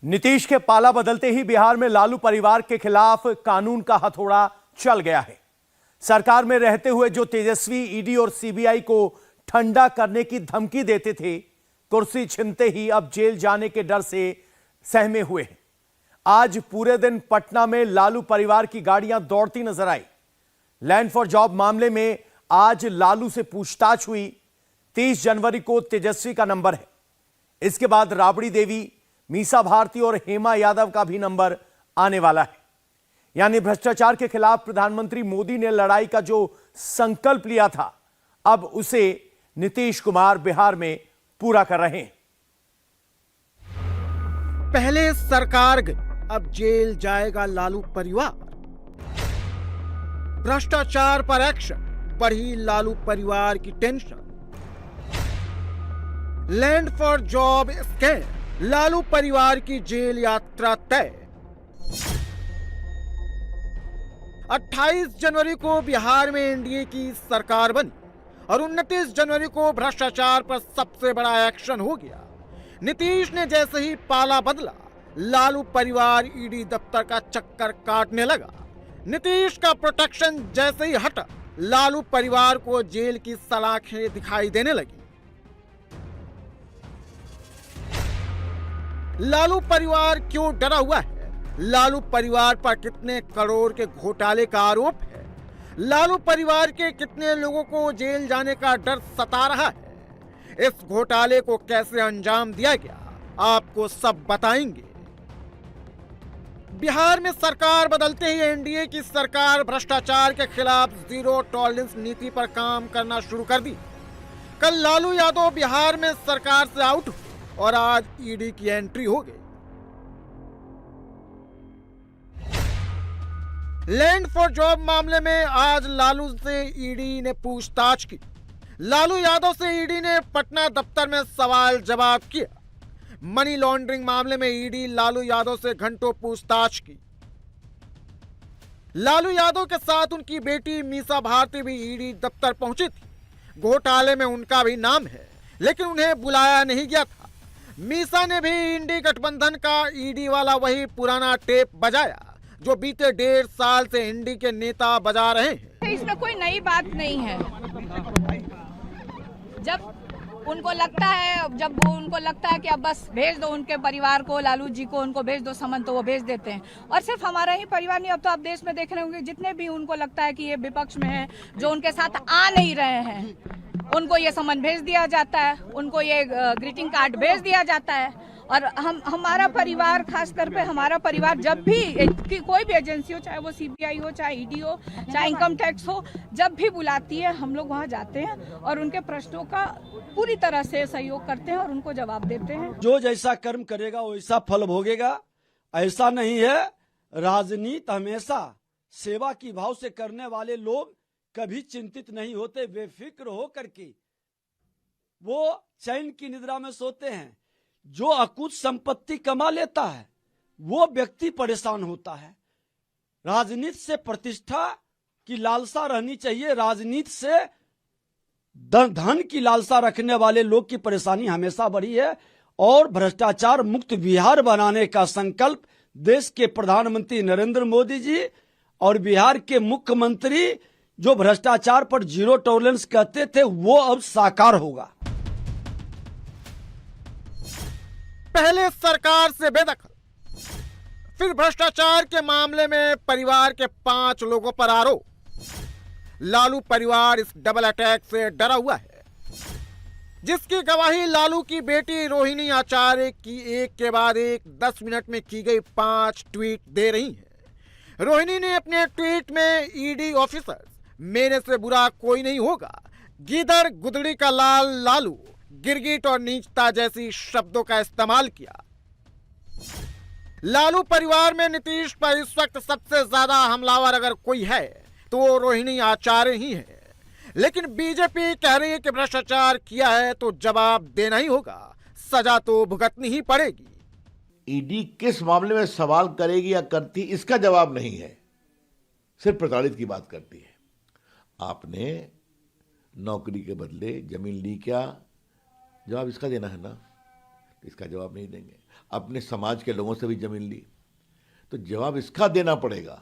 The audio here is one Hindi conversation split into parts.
नीतीश के पाला बदलते ही बिहार में लालू परिवार के खिलाफ कानून का हथौड़ा चल गया है। सरकार में रहते हुए जो तेजस्वी ईडी और सीबीआई को ठंडा करने की धमकी देते थे, कुर्सी छिनते ही अब जेल जाने के डर से सहमे हुए हैं। आज पूरे दिन पटना में लालू परिवार की गाड़ियां दौड़ती नजर आई। लैंड फॉर जॉब मामले में आज लालू से पूछताछ हुई। 30 जनवरी को तेजस्वी का नंबर है। इसके बाद राबड़ी देवी, मीसा भारती और हेमा यादव का भी नंबर आने वाला है। यानी भ्रष्टाचार के खिलाफ प्रधानमंत्री मोदी ने लड़ाई का जो संकल्प लिया था, अब उसे नीतीश कुमार बिहार में पूरा कर रहे हैं। पहले सरकार गई, अब जेल जाएगा लालू परिवार। भ्रष्टाचार पर एक्शन, बढ़ी लालू परिवार की tension. Land for job scam, Lalu परिवार की जेल यात्रा तय। 28 जनवरी को बिहार में एनडीए की सरकार बनी और 29 जनवरी को भ्रष्टाचार पर सबसे बड़ा एक्शन हो गया। नीतीश ने जैसे ही पाला बदला, लालू परिवार ईडी दफ्तर का चक्कर काटने लगा। नीतीश का प्रोटेक्शन जैसे ही हटा, लालू परिवार को जेल की सलाखें दिखाई देने लगी। लालू परिवार क्यों डरा हुआ है? लालू परिवार पर कितने करोड़ के घोटाले का आरोप है? लालू परिवार के कितने लोगों को जेल जाने का डर सता रहा है? इस घोटाले को कैसे अंजाम दिया गया, आपको सब बताएंगे। बिहार में सरकार बदलते ही एनडीए की सरकार भ्रष्टाचार के खिलाफ जीरो टॉलरेंस नीति पर काम करना शुरू कर दी। कल लालू यादव बिहार में सरकार से आउट हुए और आज ईडी की एंट्री हो गई। लैंड फॉर जॉब मामले में आज लालू से ईडी ने पूछताछ की। लालू यादव से ईडी ने पटना दफ्तर में सवाल जवाब किया। मनी लॉन्ड्रिंग मामले में ईडी लालू यादव से घंटों पूछताछ की। लालू यादव के साथ उनकी बेटी मीसा भारती भी ईडी दफ्तर पहुंची थी। घोटाले में उनका भी नाम है, लेकिन उन्हें बुलाया नहीं गया था। मीसा ने भी इंडी गठबंधन का ईडी वाला वही पुराना टेप बजाया जो बीते 1.5 साल से इंडी के नेता बजा रहे हैं। इसमें कोई नई बात नहीं है। जब उनको लगता है कि अब बस भेज दो उनके परिवार को, लालू जी को उनको भेज दो समन, तो वो भेज देते हैं। और सिर्फ हमारा ही परिवार नहीं, अब तो आप देश में देख रहे होंगे जितने भी उनको लगता है कि ये विपक्ष में है, जो उनके साथ आ नहीं रहे हैं, उनको ये समन भेज दिया जाता है, उनको ये ग्रीटिंग कार्ड भेज दिया जाता है। और हमारा परिवार, खासकर पे हमारा परिवार, जब भी कोई भी एजेंसी हो, चाहे वो सीबीआई हो, चाहे ईडी हो, चाहे इनकम टैक्स हो, जब भी बुलाती है हम लोग वहाँ जाते हैं और उनके प्रश्नों का पूरी तरह से सहयोग करते हैं और उनको जवाब देते हैं। जो जैसा कर्म करेगा वैसा फल भोगेगा। ऐसा नहीं है। राजनीति हमेशा सेवा की भाव से करने वाले लोग कभी चिंतित नहीं होते। बेफिक्र हो करके वो चैन की निद्रा में सोते हैं। जो अकुत संपत्ति कमा लेता है वो व्यक्ति परेशान होता है। राजनीति से प्रतिष्ठा की लालसा रहनी चाहिए। राजनीति से धन की लालसा रखने वाले लोग की परेशानी हमेशा बढ़ी है। और भ्रष्टाचार मुक्त बिहार बनाने का संकल्प देश के प्रधानमंत्री नरेंद्र मोदी जी और बिहार के मुख्यमंत्री जो भ्रष्टाचार पर जीरो टॉलरेंस कहते थे, वो अब साकार होगा। पहले सरकार से बेदखल, फिर भ्रष्टाचार के मामले में परिवार के 5 लोगों पर आरोप। लालू परिवार इस डबल अटैक से डरा हुआ है, जिसकी गवाही लालू की बेटी रोहिणी आचार्य की एक के बाद एक 10 मिनट में की गई 5 ट्वीट दे रही है। रोहिणी ने अपने ट्वीट में ईडी ऑफिसर्स, मेरे से बुरा कोई नहीं होगा, गीदड़ गुदड़ी का लाल लालू, गिरगिट और नीचता जैसी शब्दों का इस्तेमाल किया। लालू परिवार में नीतीश पर इस वक्त सबसे ज्यादा हमलावर अगर कोई है तो वो रोहिणी आचार्य ही है। लेकिन बीजेपी कह रही है कि भ्रष्टाचार किया है तो जवाब देना ही होगा, सजा तो भुगतनी ही पड़ेगी। ईडी किस मामले में सवाल करेगी या करती, इसका जवाब नहीं है, सिर्फ प्रताड़ित की बात करती है। आपने नौकरी के बदले जमीन ली क्या, जवाब इसका देना है ना, इसका जवाब नहीं देंगे। अपने समाज के लोगों से भी जमीन ली, तो जवाब इसका देना पड़ेगा।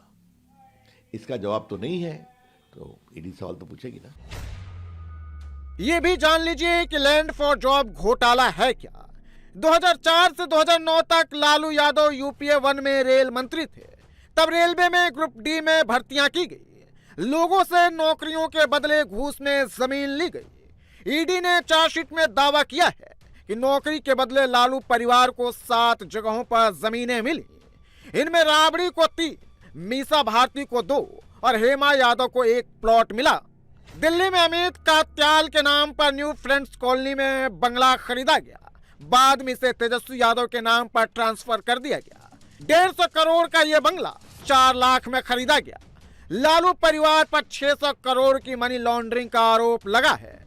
इसका जवाब तो नहीं है, तो ईडी सवाल तो पूछेगी ना। ये भी जान लीजिए कि लैंड फॉर जॉब घोटाला है क्या। 2004 से 2009 तक लालू यादव यूपीए 1 में रेल मंत्री थे। तब रेलवे में ग्रुप डी में भर्तियां की गई, लोगों से नौकरियों के बदले घूस में जमीन ली गई। ईडी ने चार्जशीट में दावा किया है कि नौकरी के बदले लालू परिवार को 7 जगहों पर जमीनें मिली। इनमें राबड़ी को 3, मीसा भारती को 2 और हेमा यादव को 1 प्लॉट मिला। दिल्ली में अमित कात्याल के नाम पर न्यू फ्रेंड्स कॉलोनी में बंगला खरीदा गया, बाद में इसे तेजस्वी यादव के नाम पर ट्रांसफर कर दिया गया। 150 करोड़ का यह बंगला 4 लाख में खरीदा गया। लालू परिवार पर 600 करोड़ की मनी लॉन्ड्रिंग का आरोप लगा है।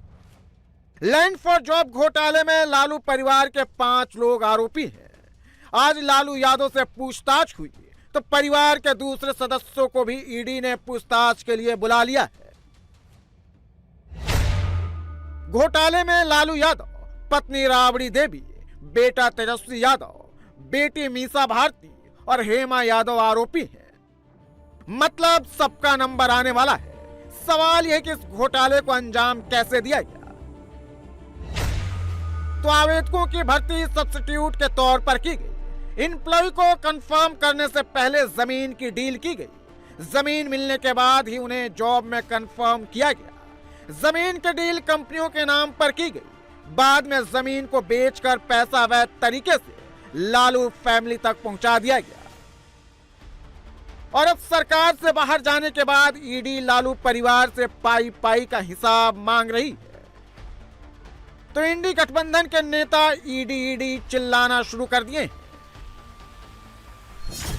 लैंड फॉर जॉब घोटाले में लालू परिवार के 5 लोग आरोपी हैं। आज लालू यादव से पूछताछ हुई तो परिवार के दूसरे सदस्यों को भी ईडी ने पूछताछ के लिए बुला लिया है। घोटाले में लालू यादव, पत्नी राबड़ी देवी, बेटा तेजस्वी यादव, बेटी मीसा भारती और हेमा यादव आरोपी हैं। मतलब सबका नंबर आने वाला है। सवाल यह कि इस घोटाले को अंजाम कैसे दिया गया। तो आवेदकों की भर्ती सब्स्टिट्यूट के तौर पर की गई। एम्प्लॉय को कंफर्म करने से पहले जमीन की डील की गई। जमीन मिलने के बाद ही उन्हें जॉब में कंफर्म किया गया। जमीन की डील कंपनियों के नाम पर की गई। बाद में जमीन को बेचकर पैसा अवैध तरीके से लालू फैमिली तक पहुंचा दिया गया। और अब सरकार से बाहर जाने के बाद ईडी लालू परिवार से पाई पाई का हिसाब मांग रही है। तो इंडी गठबंधन के नेता ईडी चिल्लाना शुरू कर दिए।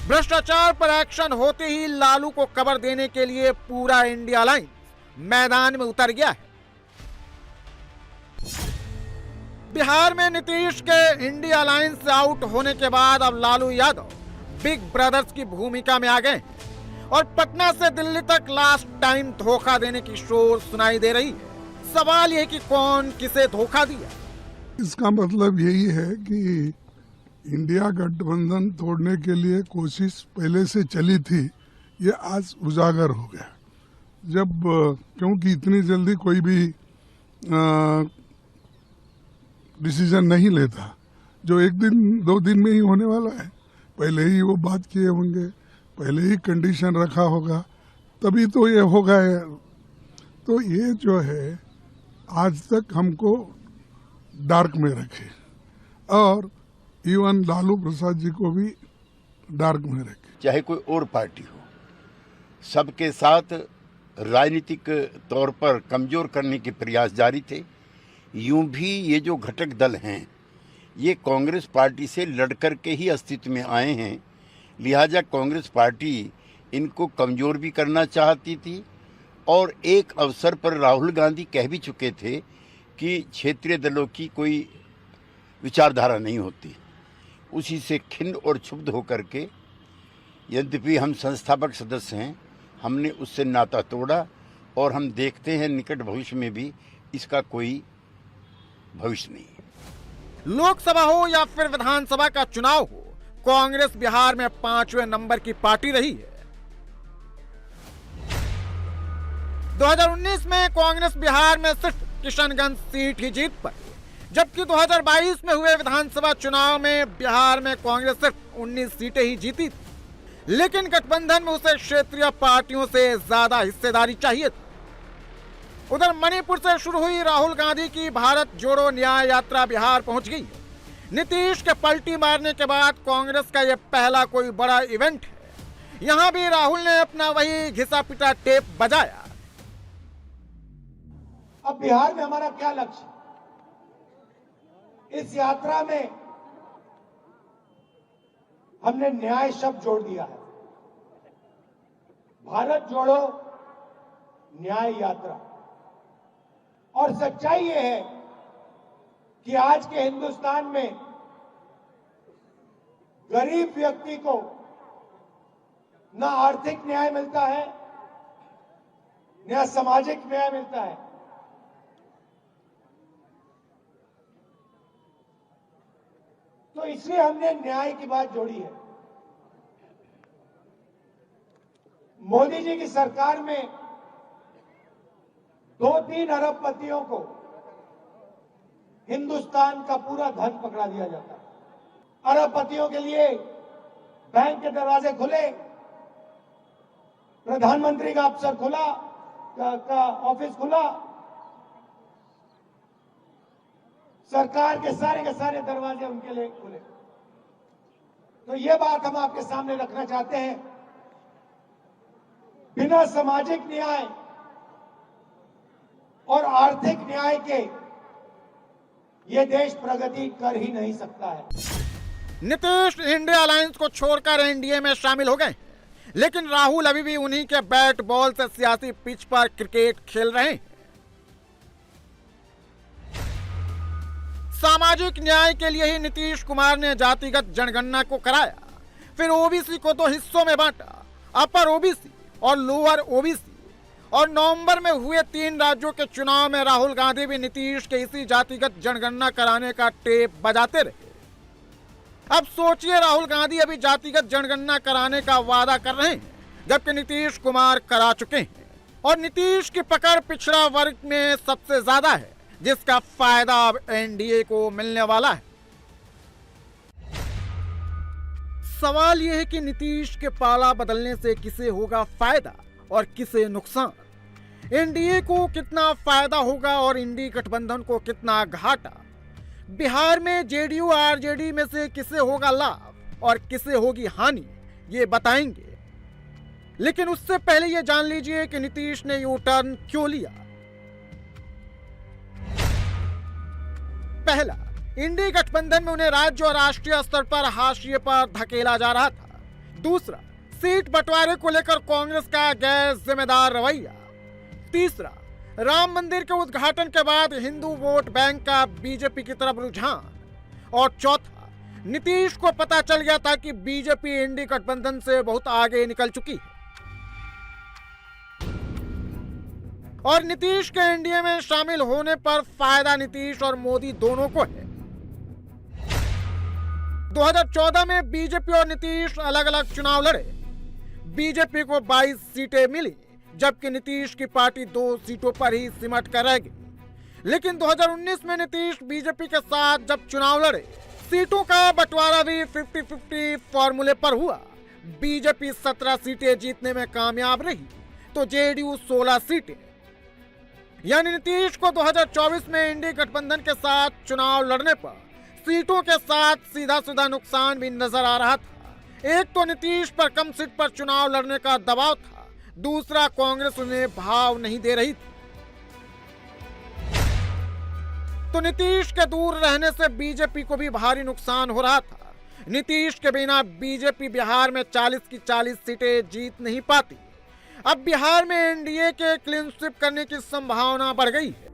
भ्रष्टाचार पर एक्शन होते ही लालू को कवर देने के लिए पूरा इंडिया अलायंस मैदान में उतर गया है। बिहार में नीतीश के इंडिया अलायंस से आउट होने के बाद अब लालू यादव बिग ब्रदर्स की भूमिका में आ गए और पटना से दिल्ली तक लास्ट टाइम धोखा देने की शोर सुनाई दे रही है। सवाल यह कि कौन किसे धोखा दिया। इसका मतलब यही है कि इंडिया गठबंधन तोड़ने के लिए कोशिश पहले से चली थी, ये आज उजागर हो गया। जब क्योंकि इतनी जल्दी कोई भी डिसीजन नहीं लेता, जो 1 दिन 2 दिन में ही होने वाला है। पहले ही वो बात किए होंगे, पहले ही कंडीशन रखा होगा, तभी तो ये होगा। तो ये जो है आज तक हमको डार्क में रखे और इवन लालू प्रसाद जी को भी डार्क में रखे। चाहे कोई और पार्टी हो, सबके साथ राजनीतिक तौर पर कमजोर करने के प्रयास जारी थे। यूं भी ये जो घटक दल हैं, ये कांग्रेस पार्टी से लड़कर के ही अस्तित्व में आए हैं। लिहाजा कांग्रेस पार्टी इनको कमजोर भी करना चाहती थी और एक अवसर पर राहुल गांधी कह भी चुके थे कि क्षेत्रीय दलों की कोई विचारधारा नहीं होती। उसी से खिन्न और क्षुब्ध होकर के, यद्यपि हम संस्थापक सदस्य हैं, हमने उससे नाता तोड़ा और हम देखते हैं निकट भविष्य में भी इसका कोई भविष्य नहीं। लोकसभा हो या फिर विधानसभा का चुनाव हो, कांग्रेस बिहार में 5वें नंबर की पार्टी रही है। 2019 में कांग्रेस बिहार में सिर्फ किशनगंज सीट ही जीत पाई, जबकि 2022 में हुए विधानसभा चुनाव में बिहार में कांग्रेस सिर्फ 19 सीटें ही जीती थी। लेकिन गठबंधन में उसे क्षेत्रीय पार्टियों से ज्यादा हिस्सेदारी चाहिए थी। उधर मणिपुर से शुरू हुई राहुल गांधी की भारत जोड़ो न्याय यात्रा बिहार पहुंच गई। नीतीश के पलटी मारने के बाद कांग्रेस का यह पहला कोई बड़ा इवेंट है। यहां भी राहुल ने अपना वही घिसा पिटा टेप बजाया। अब बिहार में हमारा क्या लक्ष्य? इस यात्रा में हमने न्याय शब्द जोड़ दिया है। भारत जोड़ो न्याय यात्रा। और सच्चाई यह है कि आज के हिंदुस्तान में गरीब व्यक्ति को ना आर्थिक न्याय मिलता है, ना सामाजिक न्याय मिलता है। तो इसलिए हमने न्याय की बात जोड़ी है। मोदी जी की सरकार में 2-3 अरबपतियों को हिंदुस्तान का पूरा धन पकड़ा दिया जाता है। अरबपतियों के लिए बैंक के दरवाजे खुले, प्रधानमंत्री का अफसर खुला, का ऑफिस खुला, सरकार के सारे दरवाजे उनके लिए खुले। तो ये बात हम आपके सामने रखना चाहते हैं, बिना सामाजिक न्याय और आर्थिक न्याय के ये देश प्रगति कर ही नहीं सकता है। नीतीश इंडिया अलायंस को छोड़कर एनडीए में शामिल हो गए, लेकिन राहुल अभी भी उन्हीं के बैट बॉल से सियासी पिच पर क्रिकेट खेल रहे हैं। सामाजिक न्याय के लिए ही नीतीश कुमार ने जातिगत जनगणना को कराया, फिर ओबीसी को 2 हिस्सों में बांटा, अपर ओबीसी और लोअर ओबीसी, और नवंबर में हुए 3 राज्यों के चुनाव में राहुल गांधी भी नीतीश के इसी जातिगत जनगणना कराने का टेप बजाते रहे। अब सोचिए, राहुल गांधी अभी जातिगत जनगणना कराने का वादा कर रहे हैं, जबकि नीतीश कुमार करा चुके हैं, और नीतीश की पकड़ पिछड़ा वर्ग में सबसे ज्यादा है, जिसका फायदा अब एनडीए को मिलने वाला है। सवाल यह है कि नीतीश के पाला बदलने से किसे होगा फायदा और किसे नुकसान, एनडीए को कितना फायदा होगा और इंडी गठबंधन को कितना घाटा, बिहार में जेडीयू आरजेडी में से किसे होगा लाभ और किसे होगी हानि, ये बताएंगे। लेकिन उससे पहले ये जान लीजिए कि नीतीश ने यू टर्न क्यों लिया। पहला, इंडी गठबंधन में उन्हें राज्य और राष्ट्रीय स्तर पर हाशिए पर धकेला जा रहा था। दूसरा, सीट बंटवारे को लेकर कांग्रेस का गैर जिम्मेदार रवैया। तीसरा, राम मंदिर के उद्घाटन के बाद हिंदू वोट बैंक का बीजेपी की तरफ रुझान। और चौथा, नीतीश को पता चल गया था कि बीजेपी इंडी गठबंधन से बहुत आगे निकल चुकी है और नीतीश के एनडीए में शामिल होने पर फायदा नीतीश और मोदी दोनों को है। 2014 में बीजेपी और नीतीश अलग अलग चुनाव लड़े। बीजेपी को 22 सीटें मिली, जबकि नीतीश की पार्टी 2 सीटों पर ही सिमट कर रह गई। लेकिन 2019 में नीतीश बीजेपी के साथ जब चुनाव लड़े, सीटों का बंटवारा भी 50-50 फॉर्मूले पर हुआ। बीजेपी 17 सीटें जीतने में कामयाब रही तो जेडीयू 16 सीटें। यानी नीतीश को 2024 में इंडी गठबंधन के साथ चुनाव लड़ने पर सीटों के साथ सीधा सीधा नुकसान भी नजर आ रहा था। एक तो नीतीश पर कम सीट पर चुनाव लड़ने का दबाव था, दूसरा कांग्रेस उन्हें भाव नहीं दे रही थी। तो नीतीश के दूर रहने से बीजेपी को भी भारी नुकसान हो रहा था। नीतीश के बिना बीजेपी बिहार में 40 की 40 सीटें जीत नहीं पाती। अब बिहार में एनडीए के क्लीन स्वीप करने की संभावना बढ़ गई है।